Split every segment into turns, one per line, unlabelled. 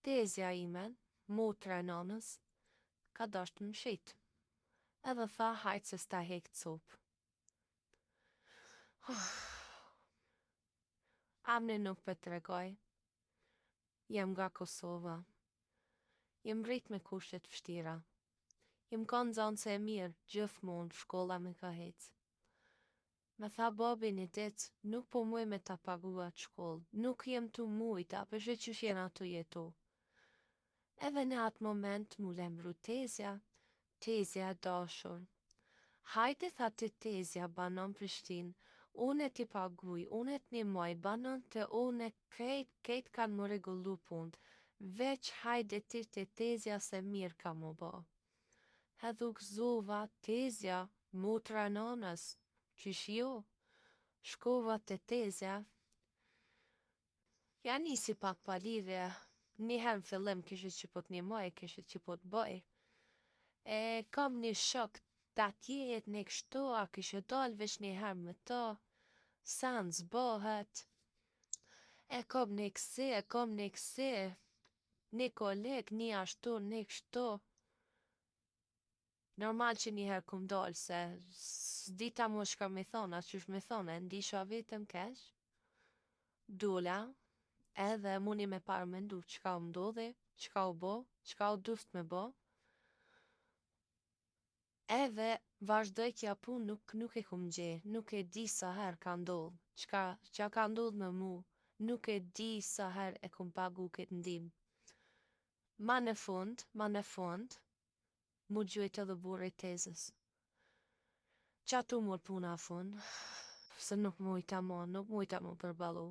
Tezja ime, motra e nanës, ka dasht më shit. Edhe tha hajtë se sta hek copë. Amne nuk për të regoj. Jem nga Kosova. Jem rrit me kushtet vështira. Jem kanë zanë se e mirë, gjithmonë shkolla me ka hecë. Me tha babi një ditë, nuk po muj me ta pagua të shkollë, nuk jem të mujta, përshë që shjena të jetu. Edhe në atë moment mu lemru tezja e dashur. Hajde tha të tezja banon Prishtinë, unë e ti paguj, unë e t'ni moj, banon të unë e kejt kanë më regullu punë, veç hajde ti të tezja se mirë ka më bo. Hedhuk zova tezja, motra nanës, qysh jo, shkova të tezja. Ja nisi pak pa lidhje, njëherë në fillim kishë që po t'ni moj, kishë që po t'boj. E kam një shok të atjet një kështu, a kishë dal vesh njëherë me ta, sa në zbohet. E kom një kësi, një koleg, një ashtu, një kështu. Normal që njëherë kum dalë se s'dita mu shka me thona, qysh me thona, ndisha vetëm kesh. Dola, edhe muni me parë me ndu qka u ndodhi, qka u bo, qka u duft me bo. Edhe vazhdoj kja pun nuk e kum gje, nuk e di sa her ka ndodh, qka ka ndodh me mu, nuk e di sa her e kum pagu këtë ndim. Ma në fund, mu gjujt edhe burri tezës. Qa tu mor puna fund, se nuk mujta mu përbalu.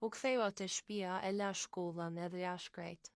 U ktheva të shpia, e la shkollën edhe ja shkrejt.